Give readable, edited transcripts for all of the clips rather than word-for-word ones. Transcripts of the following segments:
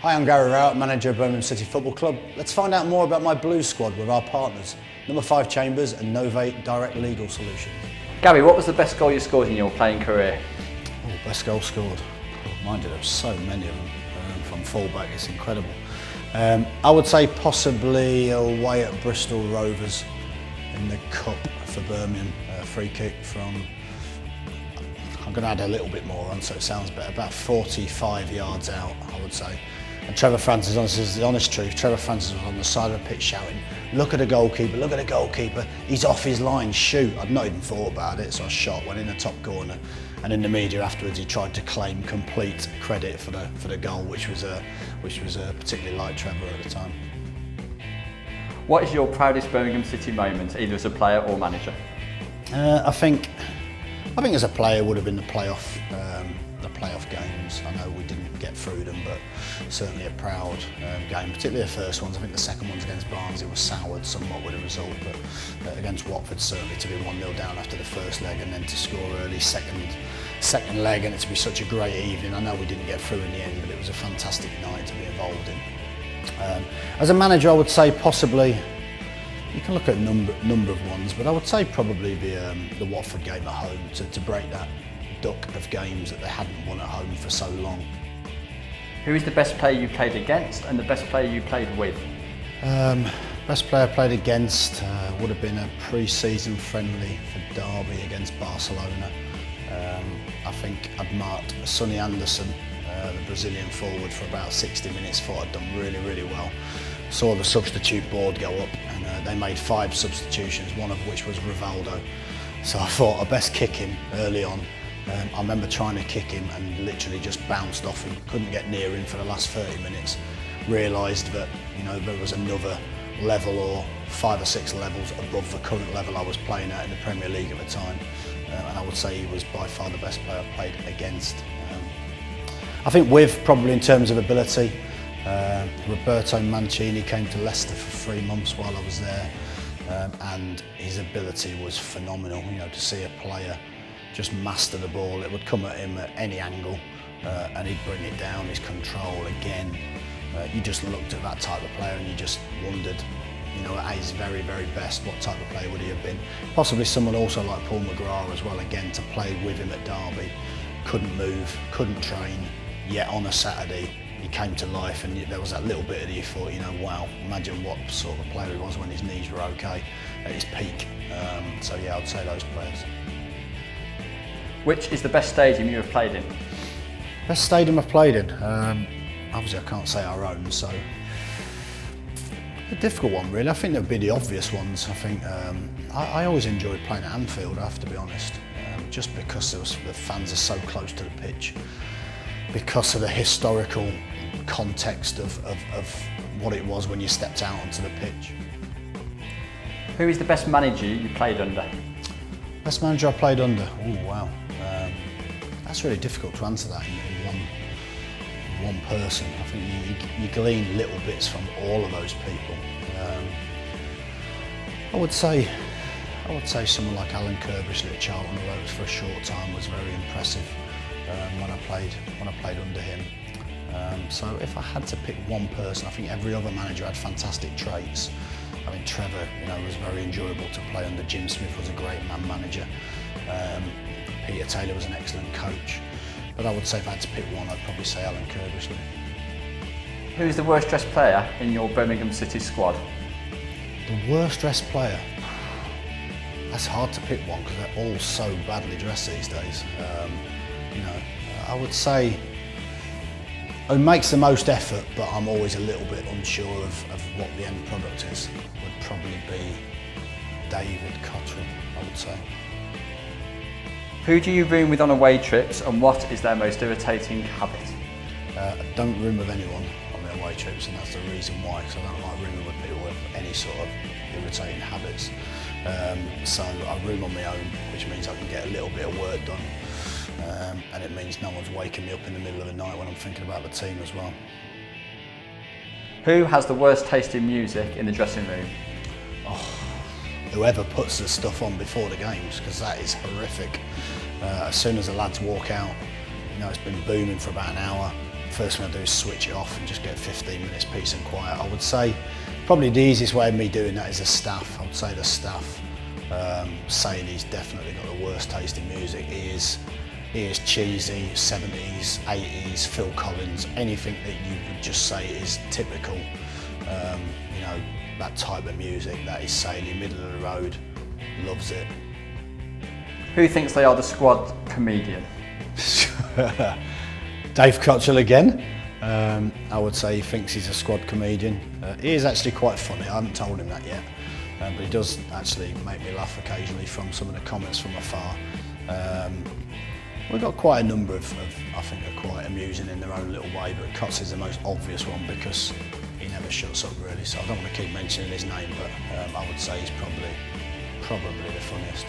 Hi, I'm Gary Rowett, manager of Birmingham City Football Club. Let's find out more about my Blues squad with our partners, Number 5 Chambers and NoVate Direct Legal Solutions. Gary, what was the best goal you scored in your playing career? Oh, best goal scored. Mind you, there's so many of them from fullback, it's incredible. I would say possibly away at Bristol Rovers in the Cup for Birmingham, free kick from, I'm going to add a little bit more on so it sounds better, about 45 yards out, I would say. And Trevor Francis, this is the honest truth, Trevor Francis was on the side of the pitch shouting, look at the goalkeeper, he's off his line, shoot. I'd not even thought about it, so I shot, went in the top corner, and in the media afterwards he tried to claim complete credit for the goal, which was particularly like Trevor at the time. What is your proudest Birmingham City moment, either as a player or manager? I think as a player would have been the playoff games. I know we didn't get through them, but certainly a proud game, particularly the first ones. I think the second ones against Barnsley was soured somewhat with the result, but against Watford certainly to be 1-0 down after the first leg and then to score early second leg and it to be such a great evening. I know we didn't get through in the end, but it was a fantastic night to be involved in. As a manager, I would say possibly, you can look at a number of ones, but I would say probably the Watford game at home to break that duck of games that they hadn't won at home for so long. Who is the best player you played against and the best player you played with? Best player I played against would have been a pre-season friendly for Derby against Barcelona. I think I'd marked Sonny Anderson, the Brazilian forward, for about 60 minutes. Thought I'd done really well. Saw the substitute board go up and they made 5 substitutions, one of which was Rivaldo. So I thought I'd best kick him early on. I remember trying to kick him and literally just bounced off him, couldn't get near him for the last 30 minutes. Realised that there was another level or 5 or 6 levels above the current level I was playing at in the Premier League at the time. And I would say he was by far the best player I've played against. I think with, probably in terms of ability, Roberto Mancini came to Leicester for 3 months while I was there, and his ability was phenomenal. To see a player just master the ball, it would come at him at any angle, and he'd bring it down. His control again, you just looked at that type of player and you just wondered, at his very best, what type of player would he have been? Possibly someone also like Paul McGrath as well, again, to play with him at Derby. Couldn't move, couldn't train, yet on a Saturday he came to life, and there was that little bit that you thought, wow, imagine what sort of player he was when his knees were okay at his peak. So yeah, I'd say those players. Which is the best stadium you have played in? Best stadium I've played in? Obviously I can't say our own, so a difficult one really. I think there'd be the obvious ones. I think I always enjoyed playing at Anfield, I have to be honest, just because the fans are so close to the pitch, because of the historical context of what it was when you stepped out onto the pitch. Who is the best manager you played under? Best manager I played under? Oh wow, that's really difficult to answer that in one person. I think you glean little bits from all of those people. I would say someone like Alan Kirbysley at Charlton, although it was for a short time, was very impressive when I played under him. So if I had to pick one person, I think every other manager had fantastic traits. I mean, Trevor, was very enjoyable to play under. Jim Smith was a great man manager. Peter Taylor was an excellent coach. But I would say if I had to pick one, I'd probably say Alan Kirbysley. Who is the worst dressed player in your Birmingham City squad? The worst dressed player? That's hard to pick one because they're all so badly dressed these days. I would say who makes the most effort, but I'm always a little bit unsure of what the end product is, would probably be David Cottrell, I would say. Who do you room with on away trips, and what is their most irritating habit? I don't room with anyone on the away trips, and that's the reason why, because I don't like rooming with people with any sort of irritating habits. So I room on my own, which means I can get a little bit of work done. And it means no one's waking me up in the middle of the night when I'm thinking about the team as well. Who has the worst taste in music in the dressing room? Whoever puts the stuff on before the games, because that is horrific. As soon as the lads walk out, it's been booming for about an hour, first thing I do is switch it off and just get 15 minutes peace and quiet. I would say probably the easiest way of me doing that is the staff. I would say the staff saying he's definitely got the worst tasting music. He is cheesy, 70s, 80s, Phil Collins, anything that you would just say is typical, you know, that type of music that is Saley, middle of the road, loves it. Who thinks they are the squad comedian? Dave Cotchell again. I would say he thinks he's a squad comedian. He is actually quite funny. I haven't told him that yet, but he does actually make me laugh occasionally from some of the comments from afar. We've got quite a number of I think are quite amusing in their own little way, but Cots is the most obvious one because he never shuts up really, so I don't want to keep mentioning his name, but I would say he's probably the funniest.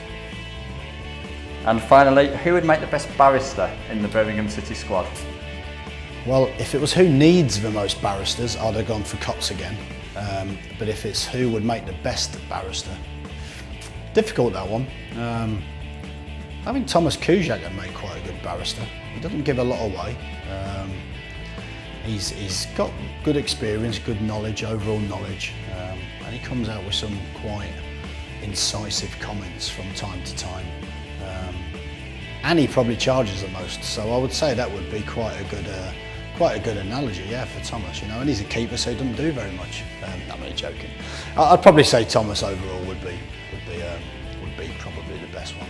And finally, who would make the best barrister in the Birmingham City squad? Well, if it was who needs the most barristers, I'd have gone for Cots again. But if it's who would make the best barrister, difficult that one. I think Thomas Kujak would make quite a good barrister. He doesn't give a lot away. He's got good experience, good knowledge, overall knowledge, and he comes out with some quite incisive comments from time to time. And he probably charges the most, so I would say that would be quite a good analogy, yeah, for Thomas. You know, and he's a keeper, so he doesn't do very much. I'm only joking. I'd probably say Thomas overall would be probably the best one.